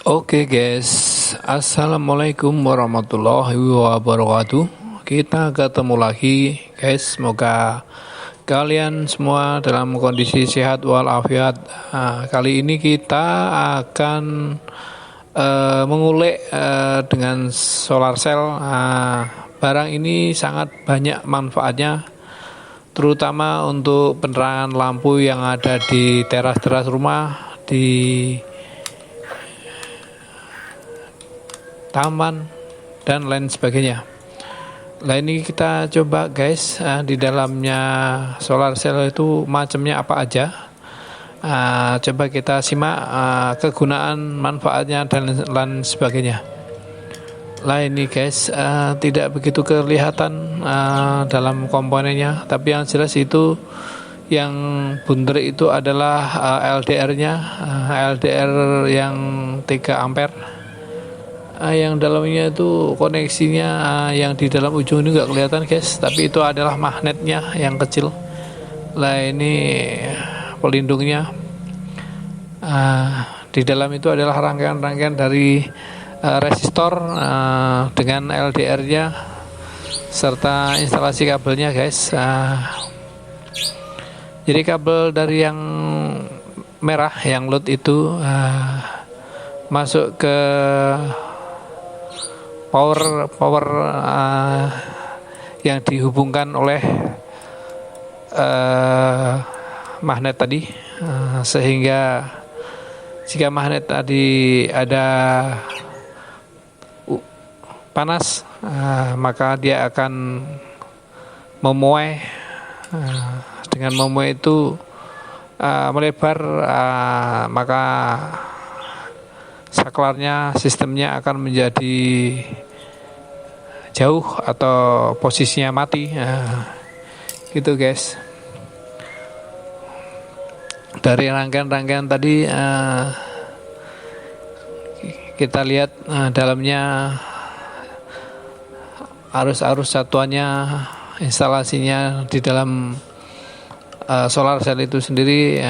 Oke guys, Assalamualaikum warahmatullahi wabarakatuh. Kita ketemu lagi guys, semoga kalian semua dalam kondisi sehat walafiat. Kali ini kita akan mengulik dengan solar cell. Barang ini sangat banyak manfaatnya, terutama untuk penerangan lampu yang ada di teras-teras rumah, di taman dan lain sebagainya. Nah ini kita coba guys, di dalamnya solar cell itu macamnya apa aja. Coba kita simak kegunaan, manfaatnya dan lain sebagainya. Nah ini guys, tidak begitu kelihatan dalam komponennya, tapi yang jelas itu yang bundar itu adalah LDR-nya, LDR yang 3 ampere. Yang dalamnya itu koneksinya, yang di dalam ujung ini nggak kelihatan guys, tapi itu adalah magnetnya yang kecil. Lah ini pelindungnya. Di dalam itu adalah rangkaian-rangkaian dari resistor dengan LDR-nya serta instalasi kabelnya guys. Jadi kabel dari yang merah yang load itu masuk ke power yang dihubungkan oleh magnet tadi, sehingga jika magnet tadi ada panas, maka dia akan memuai. Dengan memuai itu melebar, maka saklarnya, sistemnya akan menjadi jauh atau posisinya mati. Gitu guys. Dari rangkaian-rangkaian tadi kita lihat dalamnya arus-arus satuannya, instalasinya di dalam solar cell itu sendiri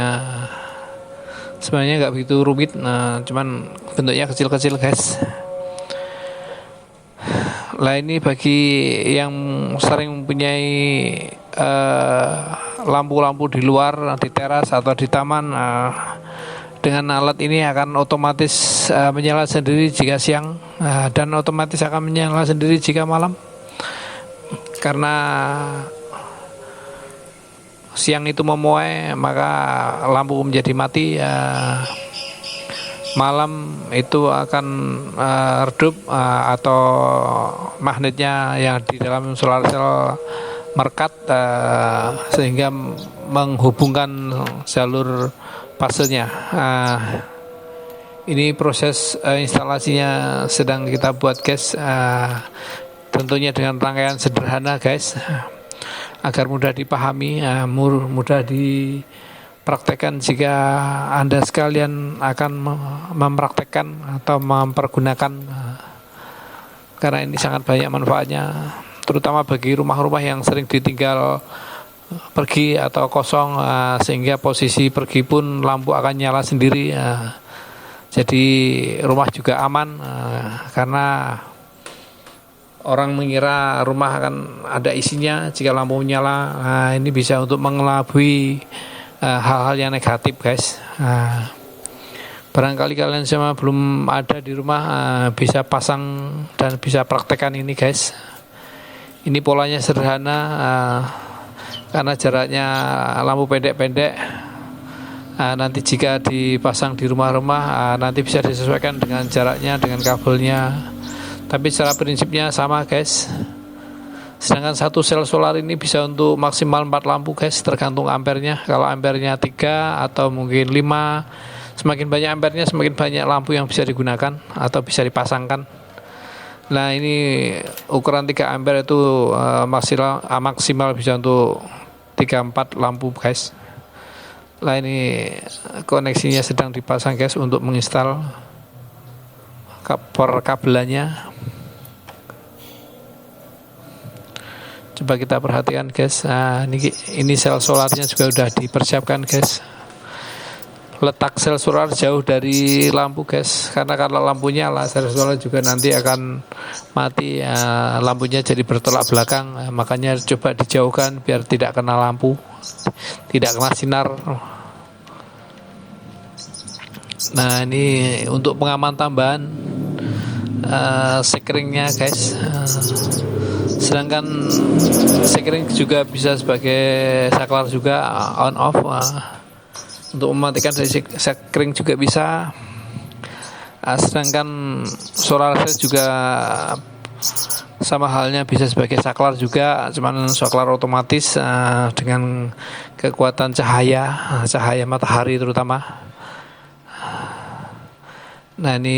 sebenarnya nggak begitu rumit, cuman bentuknya kecil-kecil guys. Lah ini bagi yang sering mempunyai lampu-lampu di luar, di teras atau di taman, dengan alat ini akan otomatis menyala sendiri jika siang, dan otomatis akan menyala sendiri jika malam. Karena siang itu memuai, maka lampu menjadi mati. Malam itu akan redup, atau magnetnya yang di dalam solar cell merekat, sehingga menghubungkan jalur fasenya. Ini proses instalasinya sedang kita buat guys, tentunya dengan rangkaian sederhana guys, agar mudah dipahami, mudah dipraktekkan jika Anda sekalian akan mempraktekkan atau mempergunakan, karena ini sangat banyak manfaatnya, terutama bagi rumah-rumah yang sering ditinggal pergi atau kosong, sehingga posisi pergi pun lampu akan nyala sendiri. Jadi rumah juga aman, karena orang mengira rumah akan ada isinya jika lampu menyala. Ini bisa untuk mengelabui hal-hal yang negatif guys. Barangkali kalian semua belum ada di rumah, bisa pasang dan bisa praktekkan ini guys. Ini polanya sederhana, karena jaraknya lampu pendek-pendek. Nanti jika dipasang di rumah-rumah, nanti bisa disesuaikan dengan jaraknya, dengan kabelnya. Tapi secara prinsipnya sama guys. Sedangkan satu sel solar ini bisa untuk maksimal 4 lampu guys, tergantung ampernya. Kalau ampernya 3 atau mungkin 5, semakin banyak ampernya semakin banyak lampu yang bisa digunakan atau bisa dipasangkan. Nah ini ukuran 3 ampere itu maksimal bisa untuk 3-4 lampu guys. Nah ini koneksinya sedang dipasang guys untuk menginstal kabelannya. Coba kita perhatikan guys. Ini sel solarnya juga sudah dipersiapkan guys. letak sel solar jauh dari lampu guys, karena kalau lampunya nyala sel solar juga nanti akan mati ya, lampunya jadi bertolak belakang. Makanya coba dijauhkan biar tidak kena lampu, tidak kena sinar. Nah ini untuk pengaman tambahan sekeringnya guys. Sedangkan sekering juga bisa sebagai saklar juga, on off. Untuk mematikan dari sekring juga bisa. Sedangkan solar cell juga sama halnya bisa sebagai saklar juga, cuman saklar otomatis dengan kekuatan cahaya matahari terutama. Nah ini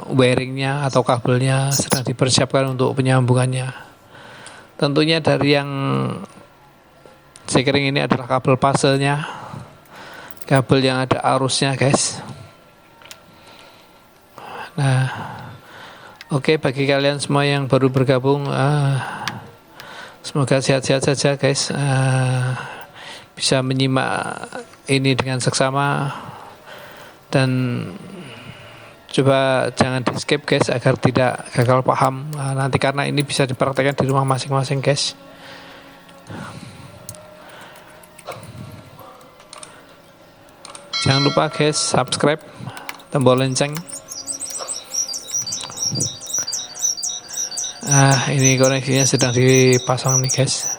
wiringnya atau kabelnya sedang dipersiapkan untuk penyambungannya. Tentunya dari yang sekring ini adalah kabel pasenya, kabel yang ada arusnya guys. Nah oke, bagi kalian semua yang baru bergabung, semoga sehat-sehat saja guys, bisa menyimak ini dengan seksama, dan coba jangan di skip guys agar tidak gagal paham nanti, karena ini bisa dipraktekkan di rumah masing-masing guys. Jangan lupa guys subscribe, tombol lonceng. Ini koneksinya sedang dipasang nih guys,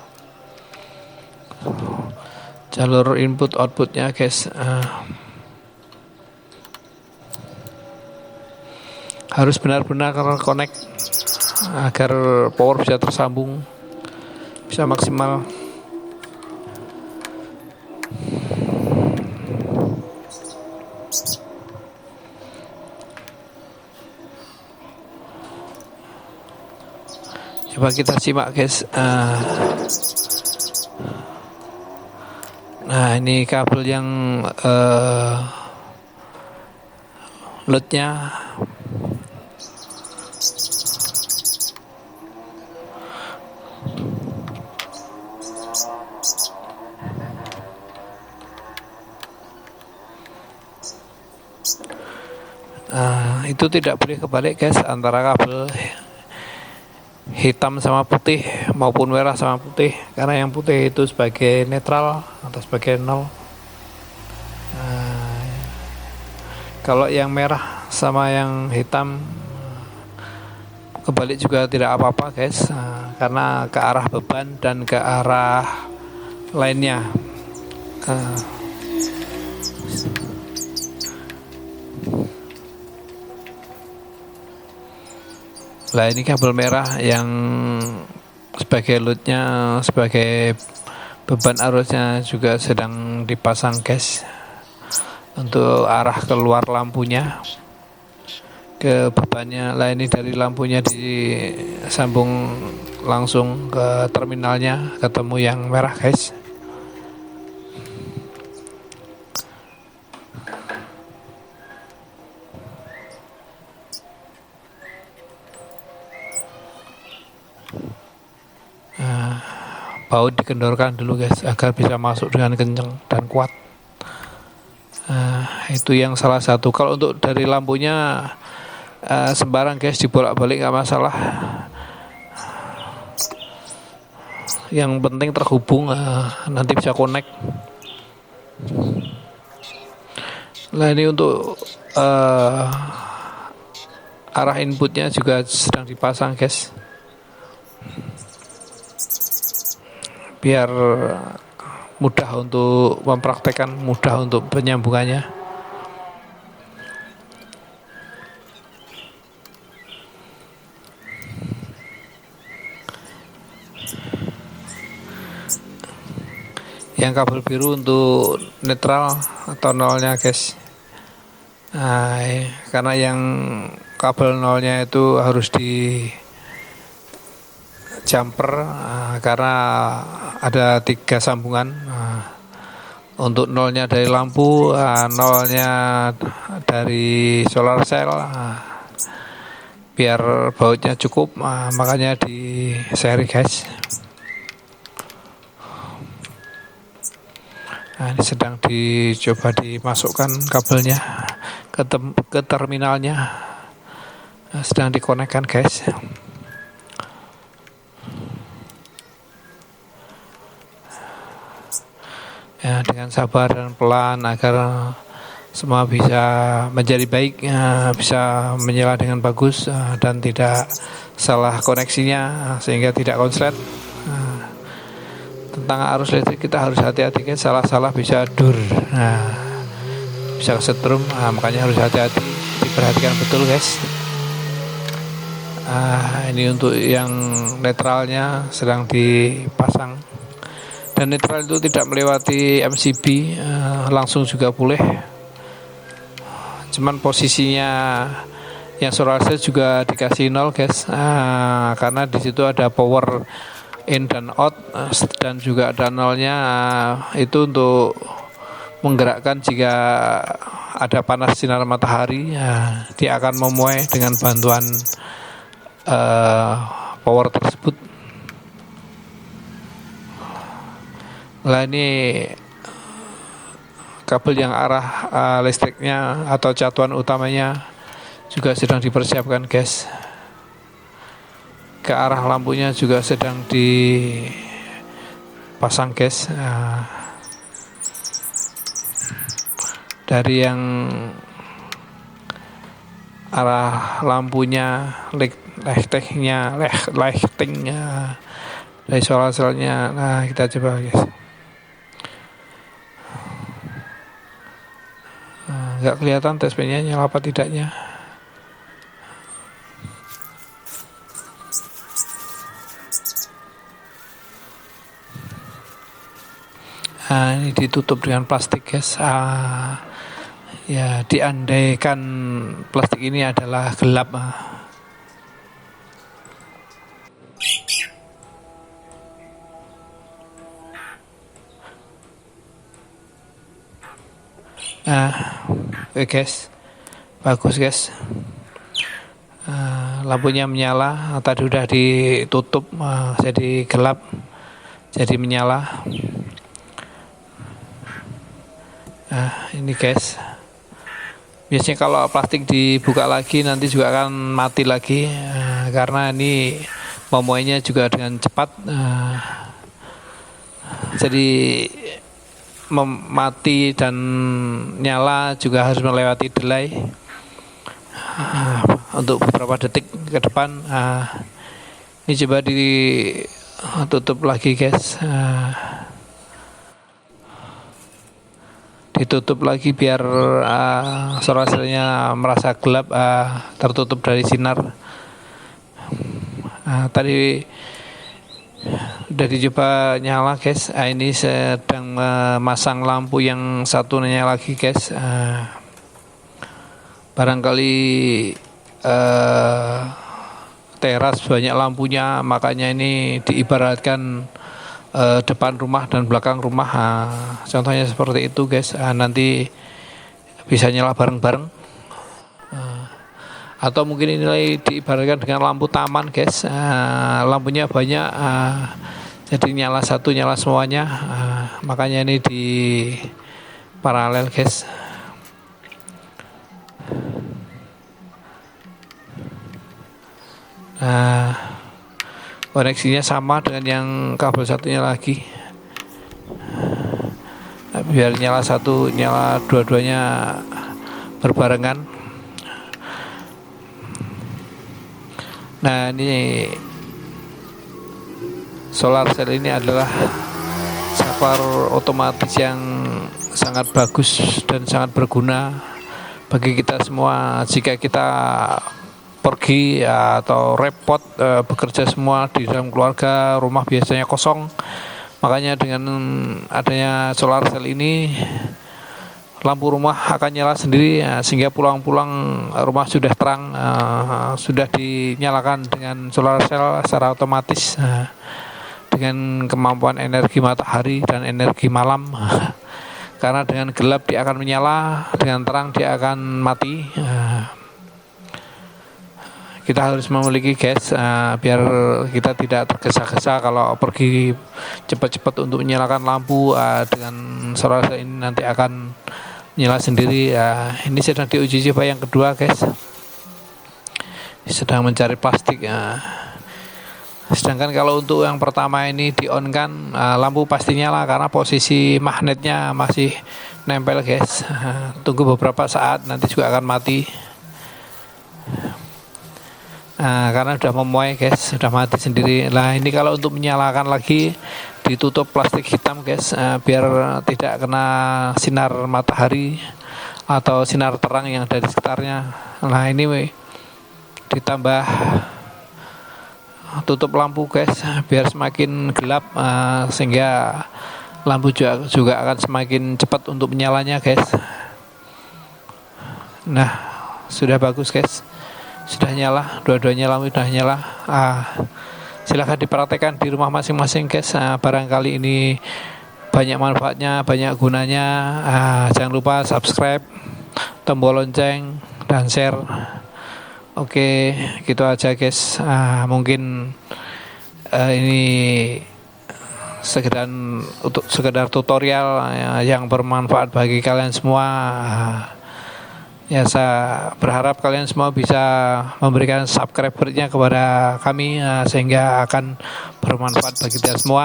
jalur input outputnya guys. Harus benar-benar connect agar power bisa tersambung, bisa maksimal. Coba kita simak guys. Nah ini kabel yang loadnya. Itu tidak boleh kebalik guys, antara kabel hitam sama putih maupun merah sama putih, karena yang putih itu sebagai netral atau sebagai nol. Kalau yang merah sama yang hitam kebalik juga tidak apa-apa guys, karena ke arah beban dan ke arah lainnya. Nah ini kabel merah yang sebagai loadnya, sebagai beban arusnya juga sedang dipasang guys, untuk arah keluar lampunya ke bebannya. Lah ini dari lampunya disambung langsung ke terminalnya, ketemu yang merah guys. Baut dikendorkan dulu guys agar bisa masuk dengan kencang dan kuat. Itu yang salah satu. Kalau untuk dari lampunya sembarang guys, dibolak-balik nggak masalah. Yang penting terhubung, nanti bisa connect. Nah ini untuk arah inputnya juga sedang dipasang guys, biar mudah untuk mempraktekkan, mudah untuk penyambungannya. Yang kabel biru untuk netral atau nolnya guys. Karena yang kabel nolnya itu harus di jumper, karena ada 3 sambungan. Untuk nolnya dari lampu, nolnya dari solar cell, biar bautnya cukup, makanya di seri guys. Nah, ini sedang dicoba dimasukkan kabelnya ke terminalnya. Nah, sedang dikonekkan guys. Ya, dengan sabar dan pelan agar semua bisa menjadi baik, bisa menyala dengan bagus dan tidak salah koneksinya sehingga tidak konslet. Tentang arus listrik kita harus hati-hati guys, salah-salah bisa dur, bisa kesetrum, makanya harus hati-hati, diperhatikan betul guys. Ini untuk yang netralnya sedang dipasang, dan netral itu tidak melewati MCB, langsung juga boleh, cuman posisinya yang solar cell juga dikasih 0 guys, karena di situ ada power in dan out, dan juga ada nolnya, itu untuk menggerakkan jika ada panas sinar matahari, dia akan memuai dengan bantuan power tersebut. Nah, ini kabel yang arah listriknya atau catuan utamanya juga sedang dipersiapkan guys. Ke arah lampunya juga sedang dipasang guys. Dari yang arah lampunya, lightingnya dari solar cell-nya. Nah, kita coba guys. Nggak kelihatan TSP-nya nyala apa tidaknya. Ini ditutup dengan plastik guys. Ya, diandaikan plastik ini adalah gelap. Oke guys, bagus guys. Lampunya menyala, tadi udah ditutup, jadi gelap, jadi menyala. Ini guys, biasanya kalau plastik dibuka lagi nanti juga akan mati lagi, karena ini memuainya juga dengan cepat, jadi mati dan nyala juga harus melewati delay untuk beberapa detik ke depan. Ini coba ditutup lagi guys. Ditutup lagi biar solar cell-nya merasa gelap, tertutup dari sinar. Tadi udah dicoba nyala guys. Ini sedang memasang lampu yang satunya lagi guys. Barangkali teras banyak lampunya, makanya ini diibaratkan depan rumah dan belakang rumah, contohnya seperti itu guys. Nanti bisa nyala bareng-bareng, atau mungkin ini diibaratkan dengan lampu taman guys. Lampunya banyak, jadi nyala satu nyala semuanya, makanya ini di paralel guys. Koneksinya sama dengan yang kabel satunya lagi, biar nyala satu nyala dua-duanya berbarengan. Nah, ini solar cell ini adalah sabar otomatis yang sangat bagus dan sangat berguna bagi kita semua jika kita pergi atau repot bekerja semua di dalam keluarga, rumah biasanya kosong. Makanya dengan adanya solar cell ini, lampu rumah akan nyala sendiri, sehingga pulang-pulang rumah sudah terang, sudah dinyalakan dengan solar cell secara otomatis, dengan kemampuan energi matahari dan energi malam. Karena dengan gelap dia akan menyala, dengan terang dia akan mati. kita harus memiliki guys, biar kita tidak tergesa-gesa kalau pergi cepat-cepat untuk menyalakan lampu dengan solar ini nanti akan nyala sendiri. Ini sedang diuji coba yang kedua guys, sedang mencari plastik. Sedangkan kalau untuk yang pertama ini di on kan, lampu pasti nyala karena posisi magnetnya masih nempel guys. Tunggu beberapa saat nanti juga akan mati. Karena sudah memuai guys, sudah mati sendiri. Nah ini kalau untuk menyalakan lagi ditutup plastik hitam guys, biar tidak kena sinar matahari atau sinar terang yang dari sekitarnya. Nah ini ditambah tutup lampu guys biar semakin gelap, sehingga lampu juga akan semakin cepat untuk menyalanya guys. Nah sudah bagus guys, sudah nyala, dua-duanya lampu sudah nyala. Silahkan dipraktekkan di rumah masing-masing guys. Barangkali ini banyak manfaatnya, banyak gunanya. Jangan lupa subscribe, tombol lonceng, dan share. Oke, gitu aja guys. Mungkin ini sekedar tutorial yang bermanfaat bagi kalian semua. Ya, saya berharap kalian semua bisa memberikan subscribe-nya kepada kami, sehingga akan bermanfaat bagi kita semua,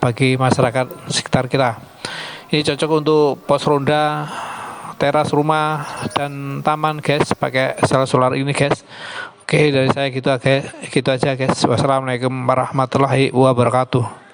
bagi masyarakat sekitar kita. Ini cocok untuk pos ronda, teras rumah, dan taman guys, pakai sel solar ini guys. Oke, dari saya gitu aja guys. Wassalamualaikum warahmatullahi wabarakatuh.